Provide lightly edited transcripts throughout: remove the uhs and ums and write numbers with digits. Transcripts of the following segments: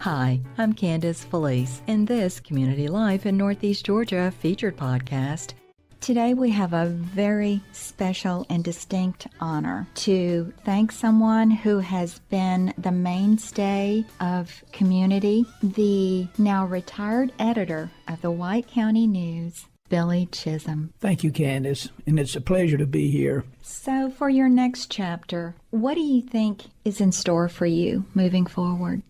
Hi, I'm Candace Felice in this Community Life in Northeast Georgia featured podcast. Today we have a very special and distinct honor to thank someone who has been the mainstay of community, the now retired editor of the White County News, Billy Chism. Thank you, Candace, and it's a pleasure to be here. So for your next chapter, what do you think is in store for you moving forward?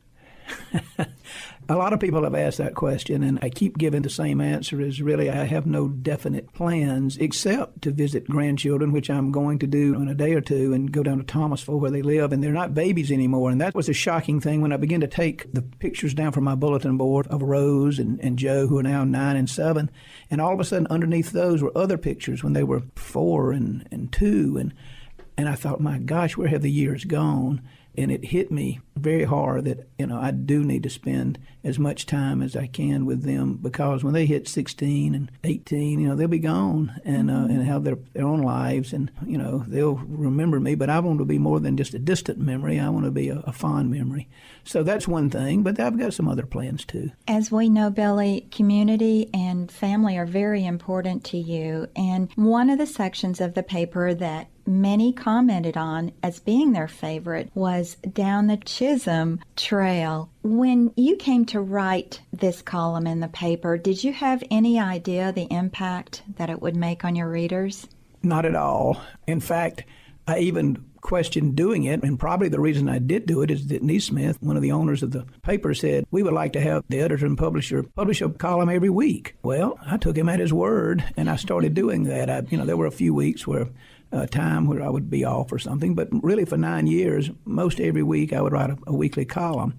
A lot of people have asked that question, and I keep giving the same answer as really I have no definite plans except to visit grandchildren, which I'm going to do in a day or two, and go down to Thomasville where they live, and they're not babies anymore. And that was a shocking thing when I began to take the pictures down from my bulletin board of Rose and Joe, who are now 9 and 7, and all of a sudden underneath those were other pictures when they were 4 and 2, and I thought, my gosh, where have the years gone? And it hit me very hard that, I do need to spend as much time as I can with them, because when they hit 16 and 18, they'll be gone and have their own lives, and, they'll remember me. But I want to be more than just a distant memory. I want to be a fond memory. So that's one thing, but I've got some other plans too. As we know, Billy, community and family are very important to you. And one of the sections of the paper that many commented on as being their favorite was down the Chism Trail. When you came to write this column in the paper, did you have any idea the impact that it would make on your readers? Not at all. In fact, I even questioned doing it, and probably the reason I did do it is that Neesmith, one of the owners of the paper, said, we would like to have the editor and publisher publish a column every week. Well, I took him at his word, and I started doing that. There were a few weeks where time where I would be off or something, but really for 9 years, most every week I would write a weekly column.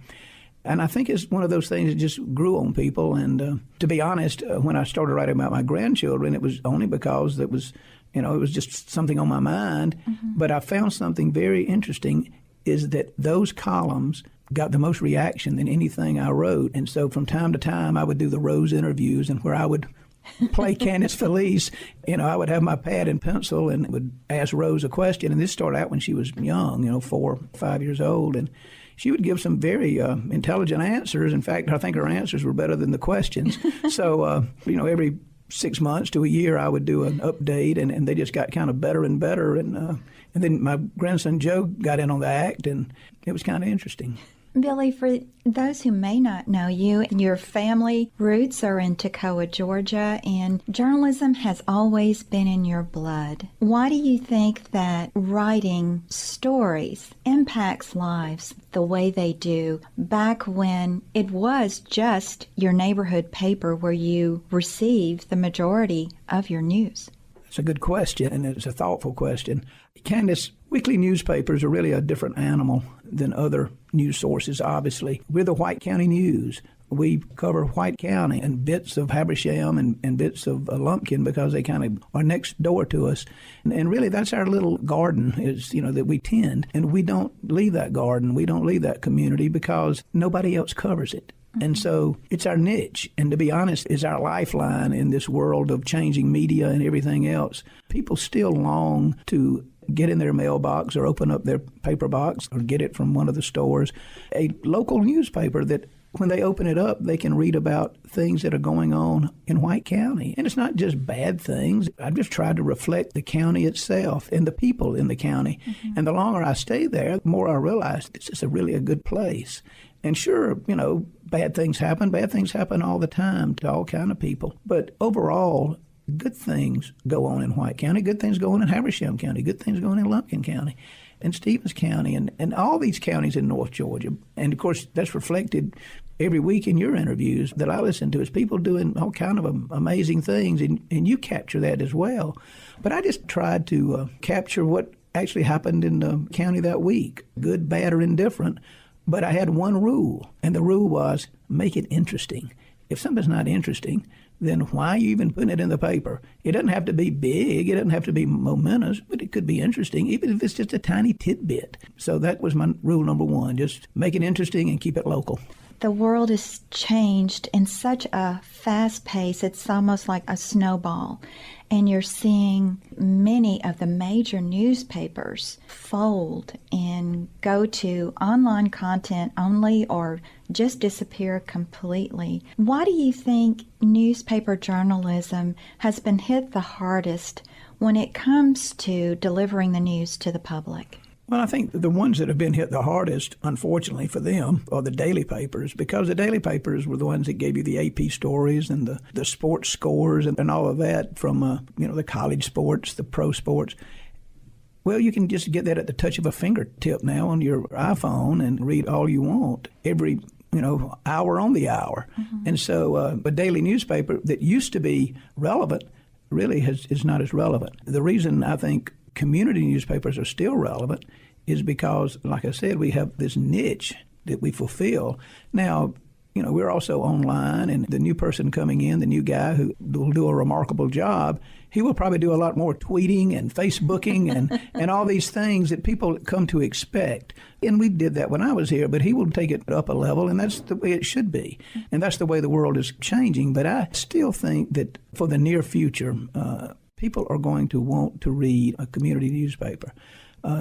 And I think it's one of those things that just grew on people. And to be honest, when I started writing about my grandchildren, it was only because it was just something on my mind. Mm-hmm. But I found something very interesting is that those columns got the most reaction than anything I wrote. And so from time to time, I would do the Rose interviews, and where I would play Candace Felice, I would have my pad and pencil and would ask Rose a question. And this started out when she was young, 4 or 5 years old. And she would give some very intelligent answers. In fact, I think her answers were better than the questions. So, every 6 months to a year, I would do an update, and they just got kind of better and better. And then my grandson Joe got in on the act, and it was kind of interesting. Billy, for those who may not know you, your family roots are in Toccoa, Georgia, and journalism has always been in your blood. Why do you think that writing stories impacts lives the way they do back when it was just your neighborhood paper where you received the majority of your news? It's a good question, and it's a thoughtful question. Candace, weekly newspapers are really a different animal than other news sources, obviously. We're the White County News. We cover White County and bits of Habersham and bits of Lumpkin because they kind of are next door to us. And really, that's our little garden that we tend. And we don't leave that garden. We don't leave that community because nobody else covers it. And so it's our niche, and to be honest, is our lifeline in this world of changing media and everything else. People still long to get in their mailbox or open up their paper box or get it from one of the stores, a local newspaper that when they open it up, they can read about things that are going on in White County. And it's not just bad things. I've just tried to reflect the county itself and the people in the county. Mm-hmm. And the longer I stay there, the more I realize this is really a good place. And sure, bad things happen. Bad things happen all the time to all kind of people. But overall, good things go on in White County. Good things go on in Habersham County. Good things go on in Lumpkin County and Stevens County and all these counties in North Georgia. And, of course, that's reflected every week in your interviews that I listen to is people doing all kind of amazing things, and you capture that as well. But I just tried to capture what actually happened in the county that week, good, bad, or indifferent. But I had one rule, and the rule was make it interesting. If something's not interesting, then why are you even putting it in the paper? It doesn't have to be big. It doesn't have to be momentous, but it could be interesting, even if it's just a tiny tidbit. So that was my rule number one, just make it interesting and keep it local. the world has changed in such a fast pace, it's almost like a snowball. And you're seeing many of the major newspapers fold and go to online content only or just disappear completely. Why do you think newspaper journalism has been hit the hardest when it comes to delivering the news to the public? Well, I think the ones that have been hit the hardest, unfortunately for them, are the daily papers, because the daily papers were the ones that gave you the AP stories and the sports scores and all of that from, the college sports, the pro sports. Well, you can just get that at the touch of a fingertip now on your iPhone and read all you want every hour on the hour. Mm-hmm. And so a daily newspaper that used to be relevant really is not as relevant. The reason I think community newspapers are still relevant is because, like I said, we have this niche that we fulfill. Now, we're also online, and the new person coming in, the new guy who will do a remarkable job, he will probably do a lot more tweeting and Facebooking and all these things that people come to expect. And we did that when I was here, but he will take it up a level, and that's the way it should be. And that's the way the world is changing. But I still think that for the near future, people are going to want to read a community newspaper.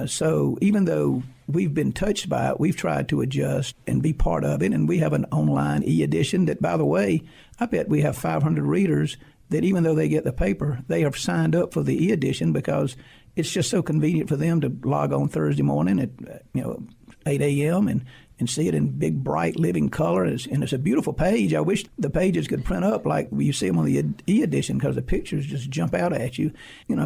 So even though we've been touched by it, we've tried to adjust and be part of it. And we have an online e-edition that, by the way, I bet we have 500 readers that even though they get the paper, they have signed up for the e-edition because it's just so convenient for them to log on Thursday morning at 8 a.m. and see it in big, bright, living color. And it's a beautiful page. I wish the pages could print up like you see them on the e-edition because the pictures just jump out at you.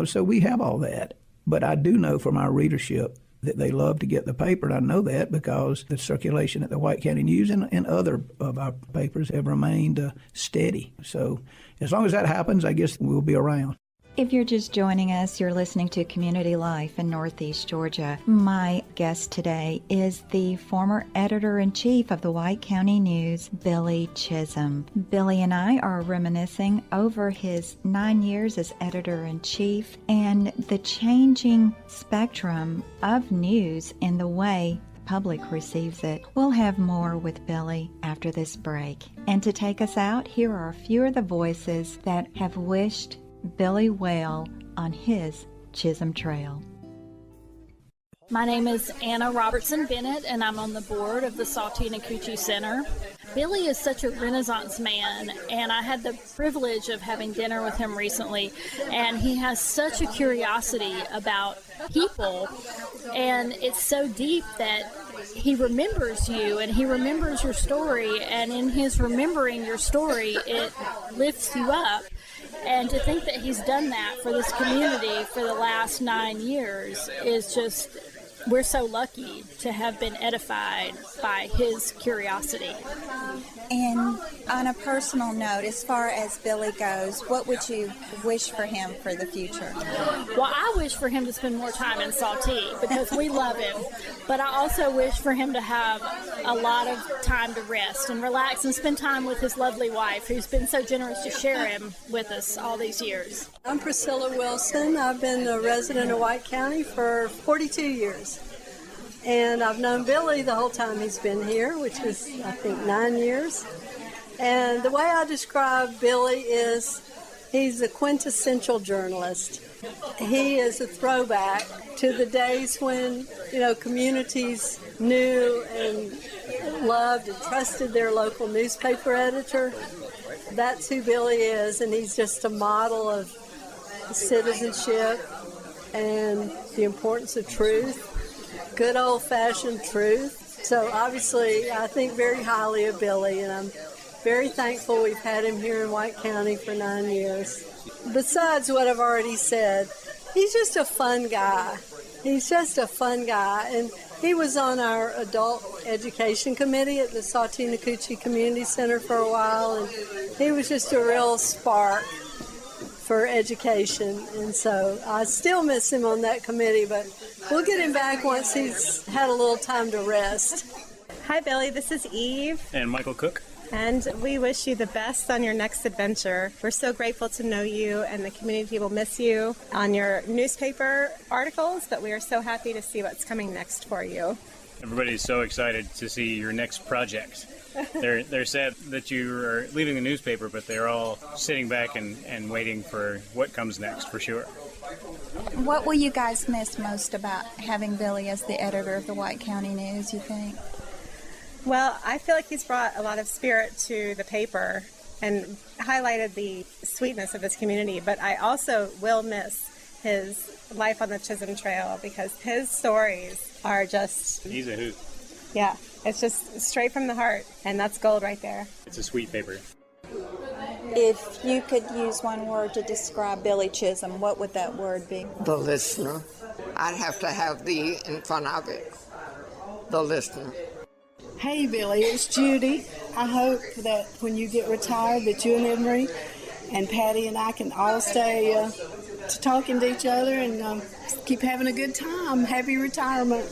So we have all that. But I do know from our readership that they love to get the paper, and I know that because the circulation at the White County News and other of our papers have remained steady. So as long as that happens, I guess we'll be around. If you're just joining us, you're listening to Community Life in Northeast Georgia. My guest today is the former editor-in-chief of the White County News, Billy Chism. Billy and I are reminiscing over his 9 years as editor-in-chief and the changing spectrum of news in the way the public receives it. We'll have more with Billy after this break. And to take us out, here are a few of the voices that have wished Billy well on his Chism Trail. My name is Anna Robertson Bennett, and I'm on the board of the Saltine-Cucci Center. Billy is such a Renaissance man, and I had the privilege of having dinner with him recently, and he has such a curiosity about people, and it's so deep that he remembers you, and he remembers your story, and in his remembering your story, it lifts you up. And to think that he's done that for this community for the last 9 years is just, we're so lucky to have been edified by his curiosity. And on a personal note, as far as Billy goes, what would you wish for him for the future? Well, I wish for him to spend more time in Saltine because we love him. But I also wish for him to have a lot of time to rest and relax and spend time with his lovely wife, who's been so generous to share him with us all these years. I'm Priscilla Wilson. I've been a resident of White County for 42 years. And I've known Billy the whole time he's been here, which is, I think, 9 years. And the way I describe Billy is he's a quintessential journalist. He is a throwback to the days when, communities knew and loved and trusted their local newspaper editor. That's who Billy is, and he's just a model of citizenship and the importance of truth. Good old-fashioned truth. So obviously, I think very highly of Billy, and I'm very thankful we've had him here in White County for 9 years. Besides what I've already said, he's just a fun guy. He's just a fun guy, and he was on our adult education committee at the Saltine-Cucci Community Center for a while, and he was just a real spark for education, and so I still miss him on that committee, but we'll get him back once he's had a little time to rest. Hi, Billy. This is Eve. And Michael Cook. And we wish you the best on your next adventure. We're so grateful to know you, and the community will miss you on your newspaper articles, but we are so happy to see what's coming next for you. Everybody's so excited to see your next project. They're sad that you are leaving the newspaper, but they're all sitting back and waiting for what comes next, for sure. What will you guys miss most about having Billy as the editor of the White County News, you think? Well, I feel like he's brought a lot of spirit to the paper and highlighted the sweetness of his community, but I also will miss his life on the Chism Trail because his stories are just... He's a hoot. Yeah, it's just straight from the heart, and that's gold right there. It's a sweet paper. If you could use one word to describe Billy Chism, what would that word be? The listener. I'd have to have the in front of it. The listener. Hey Billy, it's Judy. I hope that when you get retired that you and Emery and Patty and I can all stay talking to each other and keep having a good time. Happy retirement.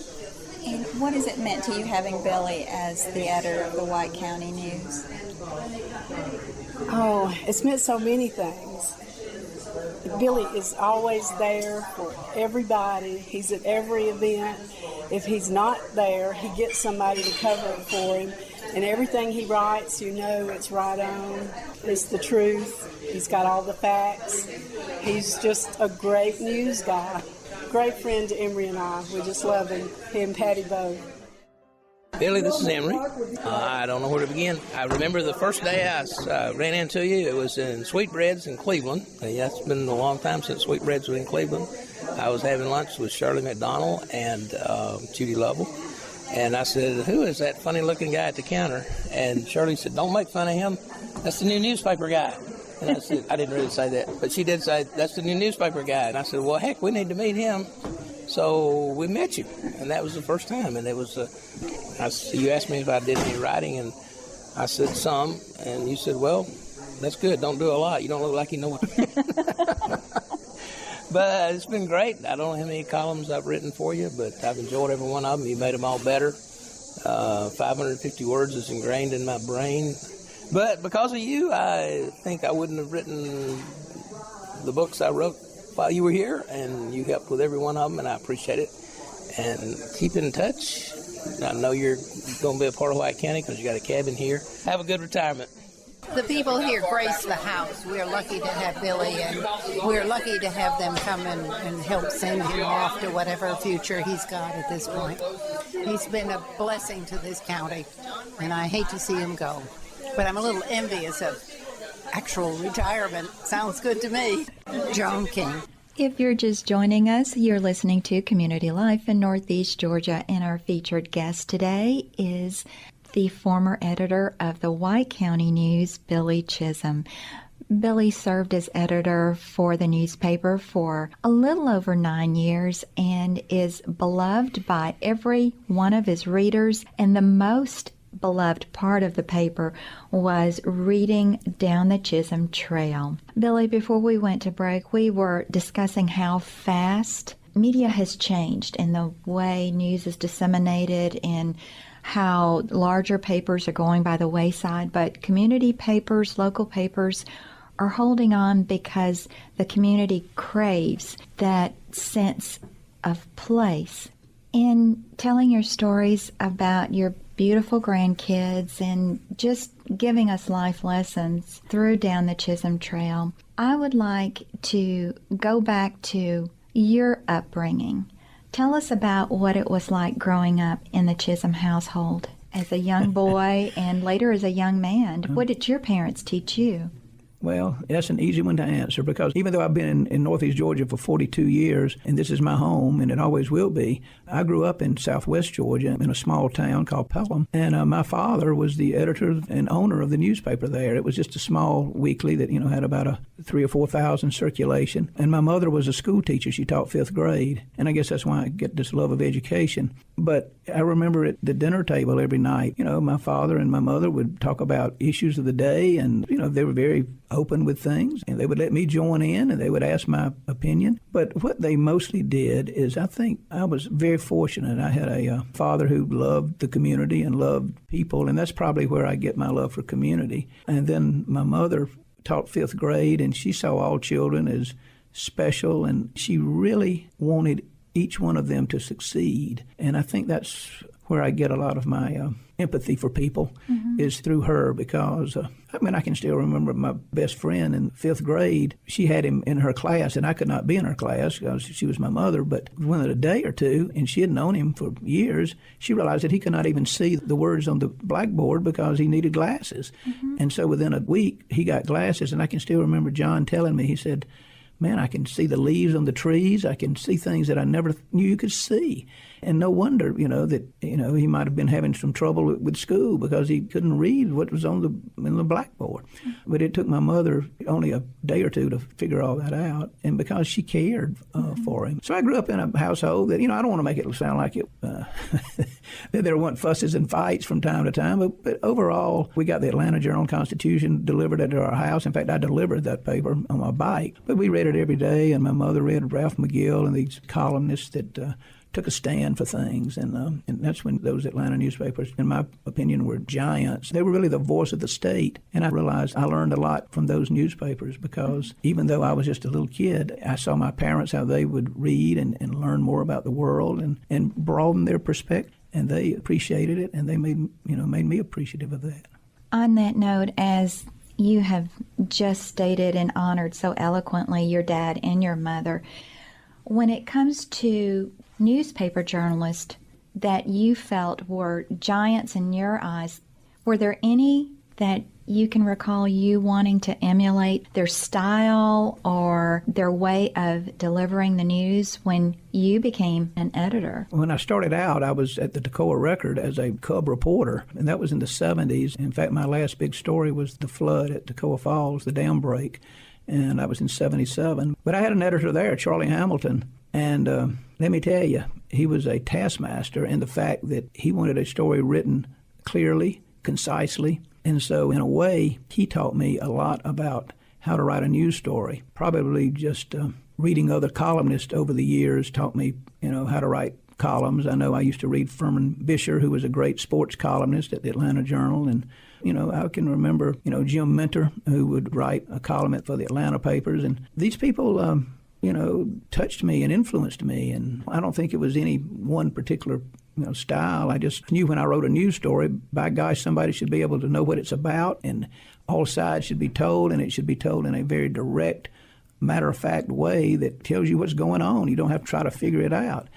And what has it meant to you having Billy as the editor of the White County News? Oh, it's meant so many things. Billy is always there for everybody. He's at every event. If he's not there, he gets somebody to cover it for him. And everything he writes, you know it's right on. It's the truth. He's got all the facts. He's just a great news guy. Great friend to Emery and I. We just love him. He and Patty both. Billy, this is Emery. I don't know where to begin. I remember the first day I ran into you. It was in Sweetbreads in Cleveland. Yeah, it's been a long time since Sweetbreads was in Cleveland. I was having lunch with Shirley McDonald and Judy Lovell. And I said, who is that funny-looking guy at the counter? And Shirley said, don't make fun of him. That's the new newspaper guy. And I said, I didn't really say that. But she did say, that's the new newspaper guy. And I said, well, heck, we need to meet him. So we met you. And that was the first time. And it was, you asked me if I did any writing. And I said some. And you said, well, that's good. Don't do a lot. You don't look like you know what. But it's been great. I don't know how many columns I've written for you, but I've enjoyed every one of them. You made them all better. 550 words is ingrained in my brain. But because of you, I think I wouldn't have written the books I wrote while you were here, and you helped with every one of them, and I appreciate it. And keep in touch. I know you're going to be a part of White County because you got a cabin here. Have a good retirement. The people here grace the house. We're lucky to have Billy, and we're lucky to have them come and help send him off to whatever future he's got at this point. He's been a blessing to this county, and I hate to see him go. But I'm a little envious of actual retirement. Sounds good to me. Joan King. If you're just joining us, you're listening to Community Life in Northeast Georgia, and our featured guest today is the former editor of the White County News, Billy Chism. Billy served as editor for the newspaper for a little over 9 years and is beloved by every one of his readers, and the most beloved part of the paper was reading down the Chism Trail. Billy, before we went to break, we were discussing how fast media has changed and the way news is disseminated and how larger papers are going by the wayside, but community papers, local papers are holding on because the community craves that sense of place. In telling your stories about your beautiful grandkids and just giving us life lessons through Down the Chism Trail, I would like to go back to your upbringing. Tell us about what it was like growing up in the Chism household as a young boy and later as a young man. What did your parents teach you? Well, that's an easy one to answer because even though I've been in Northeast Georgia for 42 years, and this is my home, and it always will be, I grew up in Southwest Georgia in a small town called Pelham, and my father was the editor and owner of the newspaper there. It was just a small weekly that, had about a 3,000 or 4,000 circulation, and my mother was a school teacher. She taught 5th grade, and I guess that's why I get this love of education. But I remember at the dinner table every night, my father and my mother would talk about issues of the day, and, they were very open with things, and they would let me join in, and they would ask my opinion. But what they mostly did is, I think I was very fortunate. I had a father who loved the community and loved people, and that's probably where I get my love for community. And then my mother taught 5th grade, and she saw all children as special, and she really wanted each one of them to succeed. And I think that's where I get a lot of my empathy for people is through her, because, I can still remember my best friend in 5th grade. She had him in her class, and I could not be in her class because she was my mother, but within a day or two, and she had known him for years, she realized that he could not even see the words on the blackboard because he needed glasses. And so within a week, he got glasses, and I can still remember John telling me, he said, man, I can see the leaves on the trees. I can see things that I never knew you could see. And no wonder, that, he might have been having some trouble with school because he couldn't read what was in the blackboard. But it took my mother only a day or two to figure all that out, and because she cared for him. So I grew up in a household that, I don't want to make it sound like it, that there weren't fusses and fights from time to time, but overall, we got the Atlanta Journal-Constitution delivered at our house. In fact, I delivered that paper on my bike. But we read it every day, and my mother read Ralph McGill and these columnists that took a stand for things, and that's when those Atlanta newspapers, in my opinion, were giants. They were really the voice of the state, and I realized I learned a lot from those newspapers, because even though I was just a little kid, I saw my parents, how they would read and learn more about the world and broaden their perspective, and they appreciated it, and they made me appreciative of that. On that note, as you have just stated and honored so eloquently your dad and your mother, when it comes to newspaper journalists that you felt were giants in your eyes, were there any that you can recall you wanting to emulate their style or their way of delivering the news when you became an editor? When I started out, I was at the Toccoa Record as a cub reporter, and that was in the 70s. In fact, my last big story was the flood at Toccoa Falls, the dam break, and that was in 77. But I had an editor there, Charlie Hamilton, and let me tell you, he was a taskmaster in the fact that he wanted a story written clearly, concisely. And so, in a way, he taught me a lot about how to write a news story. Probably just reading other columnists over the years taught me, how to write columns. I know I used to read Furman Bisher, who was a great sports columnist at the Atlanta Journal, and I can remember, Jim Minter, who would write a column for the Atlanta papers. And these people, touched me and influenced me. And I don't think it was any one particular style. I just knew when I wrote a news story, by gosh, somebody should be able to know what it's about, and all sides should be told, and it should be told in a very direct, matter-of-fact way that tells you what's going on. You don't have to try to figure it out.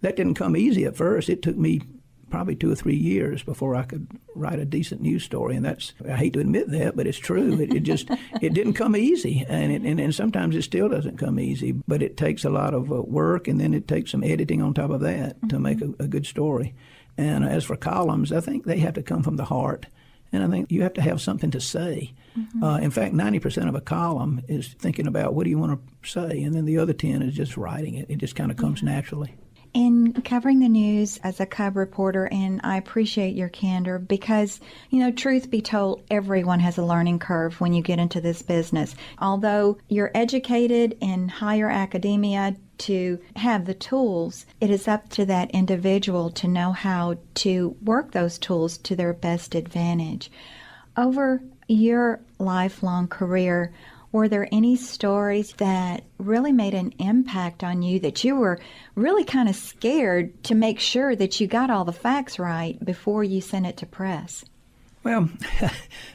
That didn't come easy at first. It took me probably 2 or 3 years before I could write a decent news story, and I hate to admit that, but it's true. It didn't come easy, and sometimes it still doesn't come easy, but it takes a lot of work, and then it takes some editing on top of that to make a good story. And as for columns, I think they have to come from the heart, and I think you have to have something to say. In fact, 90% of a column is thinking about what do you want to say, and then the other 10 is just writing it. It just kind of comes naturally. In covering the news as a cub reporter, and I appreciate your candor because, truth be told, everyone has a learning curve when you get into this business. Although you're educated in higher academia to have the tools, it is up to that individual to know how to work those tools to their best advantage. Over your lifelong career, were there any stories that really made an impact on you that you were really kind of scared to make sure that you got all the facts right before you sent it to press? Well,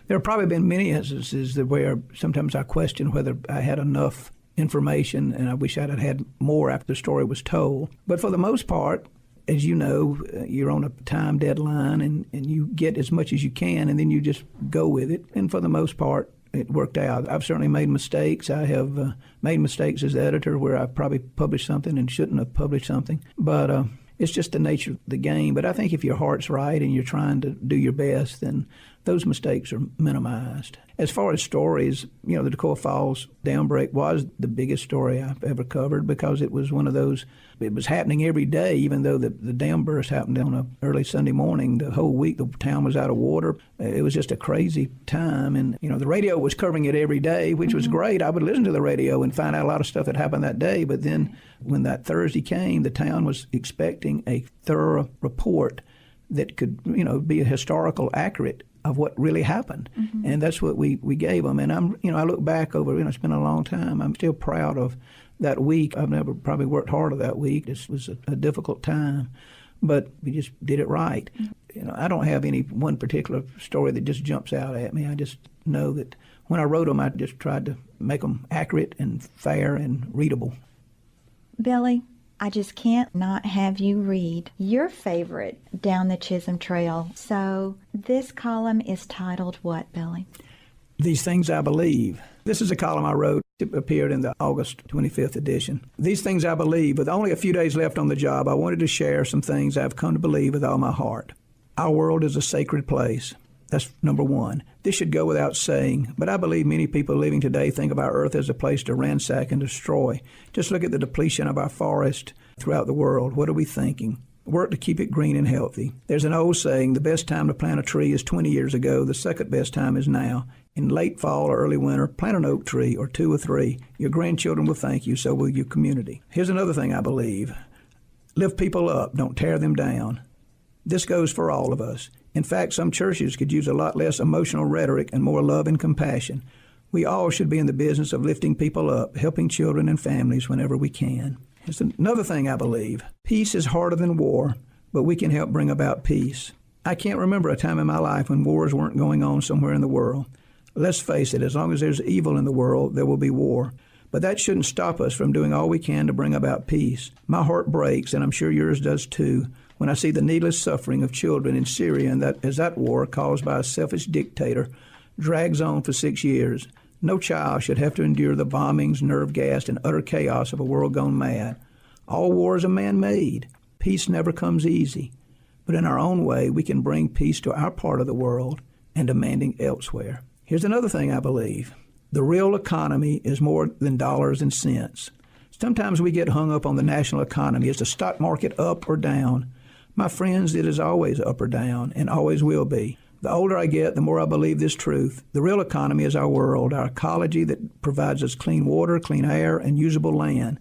there have probably been many instances where sometimes I question whether I had enough information, and I wish I'd had more after the story was told. But for the most part, as you know, you're on a time deadline, and you get as much as you can, and then you just go with it. And for the most part, it worked out. I've certainly made mistakes. I have made mistakes as editor where I probably published something and shouldn't have published something. But it's just the nature of the game. But I think if your heart's right and you're trying to do your best, then those mistakes are minimized. As far as stories, the Toccoa Falls dam break was the biggest story I've ever covered because it was one of those, it was happening every day, even though the dam burst happened on an early Sunday morning. The whole week the town was out of water. It was just a crazy time. And, the radio was covering it every day, which was great. I would listen to the radio and find out a lot of stuff that happened that day. But then when that Thursday came, the town was expecting a thorough report that could, be a historical accurate of what really happened. And that's what we gave them. And I look back over, it's been a long time. I'm still proud of that week. I've never probably worked harder that week. This was a difficult time. but we just did it right. I don't have any one particular story that just jumps out at me. I just know that when I wrote them, I just tried to make them accurate and fair and readable. Billy, I just can't not have you read your favorite Down the Chisholm Trail. So this column is titled what, Billy? These Things I Believe. This is a column I wrote. It appeared in the August 25th edition. These Things I Believe. With only a few days left on the job, I wanted to share some things I've come to believe with all my heart. Our world is a sacred place. That's number one. This should go without saying, but I believe many people living today think of our earth as a place to ransack and destroy. Just look at the depletion of our forest throughout the world. What are we thinking? Work to keep it green and healthy. There's an old saying, the best time to plant a tree is 20 years ago. The second best time is now. In late fall or early winter, plant an oak tree or 2 or 3. Your grandchildren will thank you, so will your community. Here's another thing I believe. Lift people up, don't tear them down. This goes for all of us. In fact, some churches could use a lot less emotional rhetoric and more love and compassion. We all should be in the business of lifting people up, helping children and families whenever we can. Here's another thing I believe. Peace is harder than war, but we can help bring about peace. I can't remember a time in my life when wars weren't going on somewhere in the world. Let's face it, as long as there's evil in the world, there will be war. But that shouldn't stop us from doing all we can to bring about peace. My heart breaks, and I'm sure yours does too, when I see the needless suffering of children in Syria and that war caused by a selfish dictator drags on for 6 years. No child should have to endure the bombings, nerve gas, and utter chaos of a world gone mad. All wars are man-made. Peace never comes easy. But in our own way, we can bring peace to our part of the world and demanding elsewhere. Here's another thing I believe. The real economy is more than dollars and cents. Sometimes we get hung up on the national economy. Is the stock market up or down? My friends, it is always up or down and always will be. The older I get, the more I believe this truth. The real economy is our world, our ecology that provides us clean water, clean air, and usable land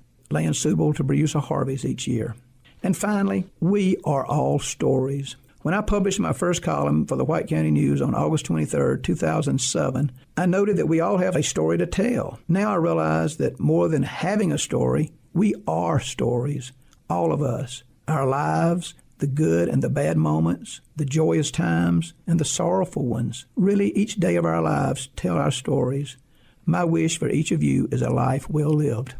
suitable to produce a harvest each year. And finally, we are all stories. When I published my first column for the White County News on August 23, 2007, I noted that we all have a story to tell. Now I realize that more than having a story, we are stories, all of us. Our lives, the good and the bad moments, the joyous times and the sorrowful ones. Really, each day of our lives tell our stories. My wish for each of you is a life well lived.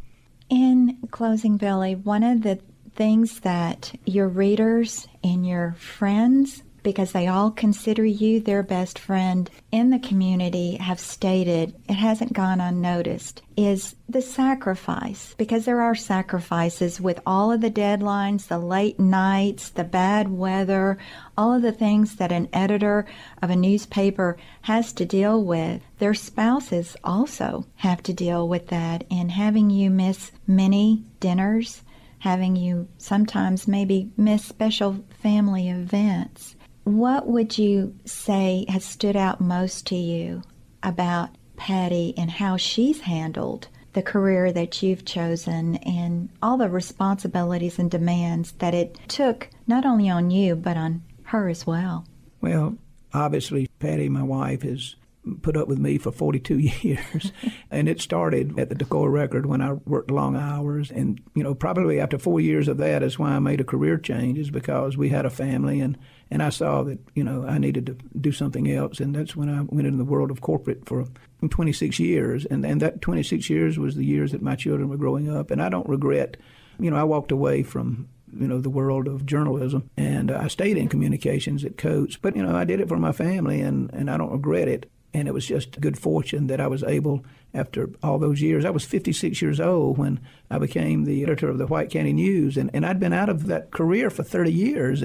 In closing, Billy, one of the things that your readers and your friends, because they all consider you their best friend in the community, have stated, it hasn't gone unnoticed, is the sacrifice. Because there are sacrifices with all of the deadlines, the late nights, the bad weather, all of the things that an editor of a newspaper has to deal with. Their spouses also have to deal with that, and having you miss many dinners, having you sometimes maybe miss special family events. What would you say has stood out most to you about Patty and how she's handled the career that you've chosen and all the responsibilities and demands that it took not only on you but on her as well? Well, obviously, Patty, my wife, has put up with me for 42 years. And it started at the Dakota Record when I worked long hours. And, probably after 4 years of that is why I made a career change, is because we had a family and I saw that, I needed to do something else. And that's when I went into the world of corporate for 26 years. And that 26 years was the years that my children were growing up. And I don't regret, I walked away from the world of journalism, and I stayed in communications at Coates. But, I did it for my family, and I don't regret it. And it was just good fortune that I was able, after all those years, I was 56 years old when I became the editor of the White County News, and I'd been out of that career for 30 years,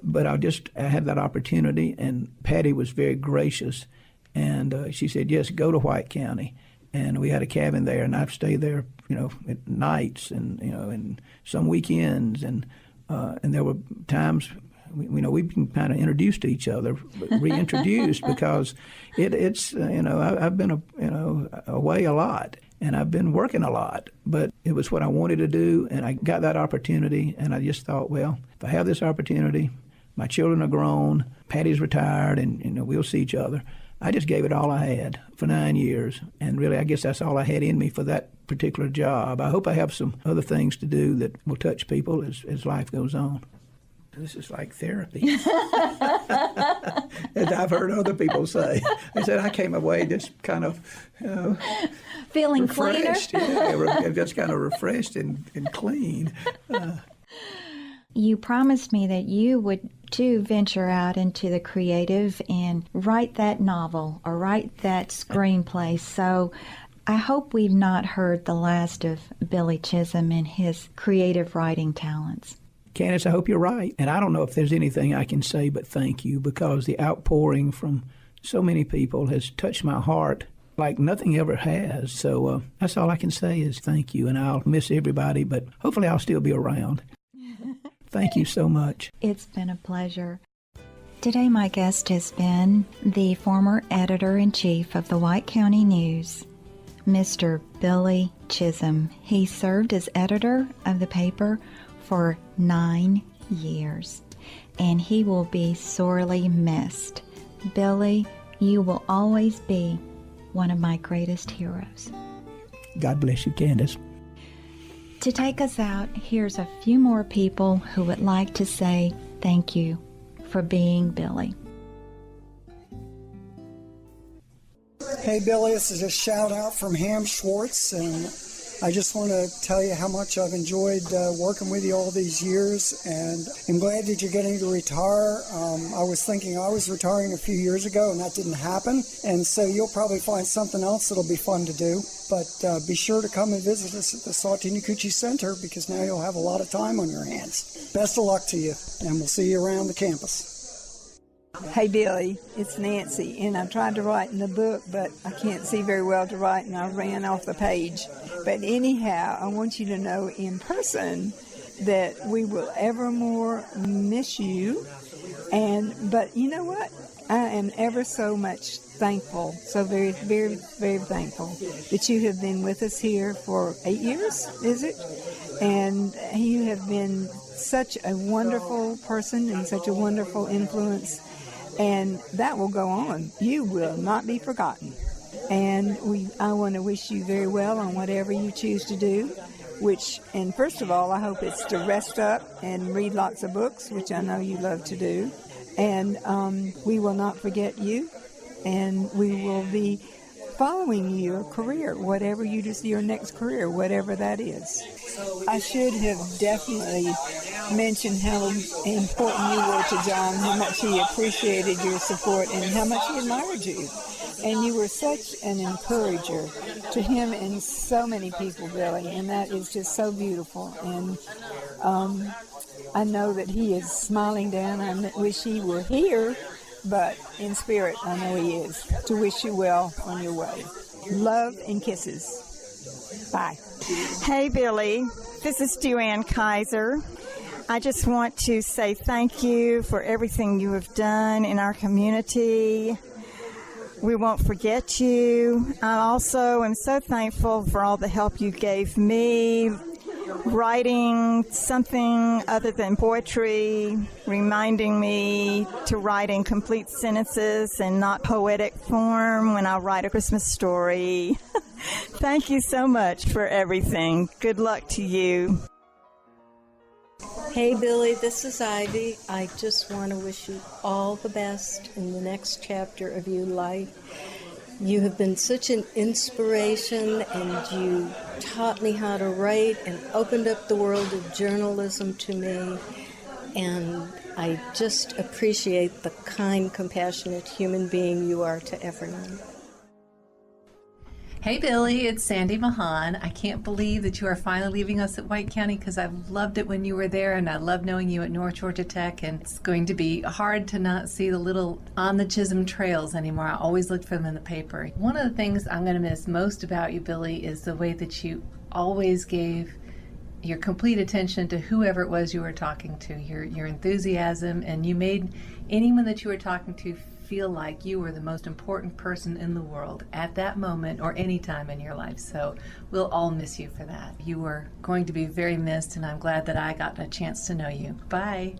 but I had that opportunity, and Patty was very gracious, and she said, yes, go to White County. And we had a cabin there, and I've stayed there, at nights and, and some weekends, and there were times we've been kind of introduced to each other, reintroduced, because it's I've been away a lot, and I've been working a lot, but it was what I wanted to do, and I got that opportunity, and I just thought, well, if I have this opportunity, my children are grown, Patty's retired, and we'll see each other. I just gave it all I had for 9 years, and really I guess that's all I had in me for that particular job. I hope I have some other things to do that will touch people as life goes on. This is like therapy. As I've heard other people say. They said I came away just kind of, feeling refreshed. cleaner. Yeah, just kind of refreshed and clean. You promised me that you would too venture out into the creative and write that novel or write that screenplay. So I hope we've not heard the last of Billy Chism and his creative writing talents. Candace, I hope you're right. And I don't know if there's anything I can say but thank you, because the outpouring from so many people has touched my heart like nothing ever has. So that's all I can say is thank you. And I'll miss everybody, but hopefully I'll still be around. Thank you so much. It's been a pleasure. Today my guest has been the former editor-in-chief of the White County News, Mr. Billy Chism. He served as editor of the paper for 9 years, and he will be sorely missed. Billy, you will always be one of my greatest heroes. God bless you, Candace. To take us out, here's a few more people who would like to say thank you for being Billy. Hey, Billy, this is a shout out from Ham Schwartz, and I just want to tell you how much I've enjoyed working with you all these years, and I'm glad that you're getting to retire. I was thinking I was retiring a few years ago, and that didn't happen, and so you'll probably find something else that'll be fun to do. But be sure to come and visit us at the Saltine-Cucci Center, because now you'll have a lot of time on your hands. Best of luck to you, and we'll see you around the campus. Hey, Billy, it's Nancy, and I tried to write in the book, but I can't see very well to write, and I ran off the page. But anyhow, I want you to know in person that we will evermore miss you. But you know what? I am ever so much thankful, so very, very, very thankful that you have been with us here for 8 years, is it? And you have been such a wonderful person and such a wonderful influence. And that will go on. You will not be forgotten. And I want to wish you very well on whatever you choose to do, and first of all, I hope it's to rest up and read lots of books, which I know you love to do. And we will not forget you, and we will be following your career, whatever you just your next career, whatever that is. I should have definitely mentioned how important you were to John, how much he appreciated your support, and how much he admired you. And you were such an encourager to him and so many people, Billy, and that is just so beautiful. And I know that he is smiling down. I wish he were here, but in spirit, I know he is, to wish you well on your way. Love and kisses. Bye. Hey, Billy. This is Joanne Kaiser. I just want to say thank you for everything you have done in our community. We won't forget you. I also am so thankful for all the help you gave me, writing something other than poetry, reminding me to write in complete sentences and not poetic form when I write a Christmas story. Thank you so much for everything. Good luck to you. Hey, Billy, this is Ivy. I just want to wish you all the best in the next chapter of your life. You have been such an inspiration, and you taught me how to write and opened up the world of journalism to me. And I just appreciate the kind, compassionate human being you are to everyone. Hey Billy, it's Sandy Mahan. I can't believe that you are finally leaving us at White County, because I've loved it when you were there, and I love knowing you at North Georgia Tech, and it's going to be hard to not see the little on the Chism trails anymore. I always look for them in the paper. One of the things I'm going to miss most about you, Billy, is the way that you always gave your complete attention to whoever it was you were talking to, your enthusiasm, and you made anyone that you were talking to feel like you were the most important person in the world at that moment or any time in your life. So we'll all miss you for that. You were going to be very missed, and I'm glad that I got a chance to know you. Bye.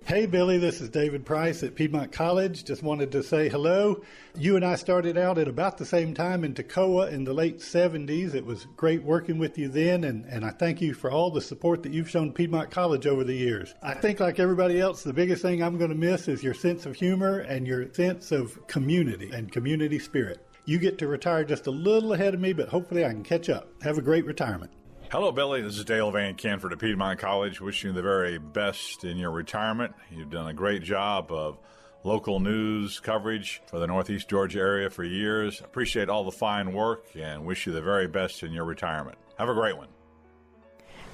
Hey, Billy, this is David Price at Piedmont College. Just wanted to say hello. You and I started out at about the same time in Toccoa in the late 70s. It was great working with you then, and I thank you for all the support that you've shown Piedmont College over the years. I think, like everybody else, the biggest thing I'm going to miss is your sense of humor and your sense of community and community spirit. You get to retire just a little ahead of me, but hopefully I can catch up. Have a great retirement. Hello, Billy. This is Dale Van Canford at Piedmont College. Wishing you the very best in your retirement. You've done a great job of local news coverage for the Northeast Georgia area for years. Appreciate all the fine work and wish you the very best in your retirement. Have a great one.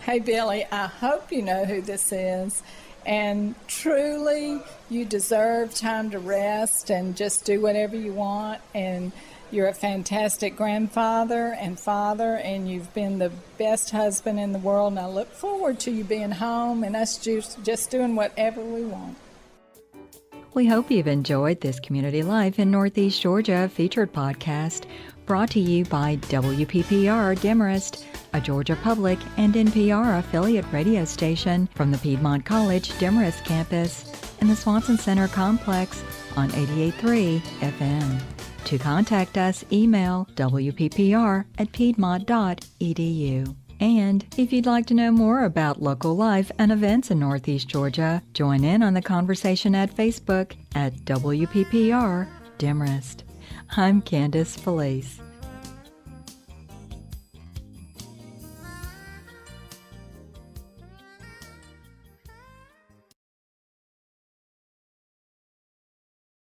Hey, Billy, I hope you know who this is. And truly, you deserve time to rest and just do whatever you want. And you're a fantastic grandfather and father, and you've been the best husband in the world. And I look forward to you being home and us just doing whatever we want. We hope you've enjoyed this Community Life in Northeast Georgia featured podcast brought to you by WPPR Demarest, a Georgia Public and NPR affiliate radio station from the Piedmont College Demarest campus in the Swanson Center complex on 88.3 FM. To contact us, email wppr@piedmont.edu. And if you'd like to know more about local life and events in Northeast Georgia, join in on the conversation at Facebook at WPPR Demarest. I'm Candace Felice.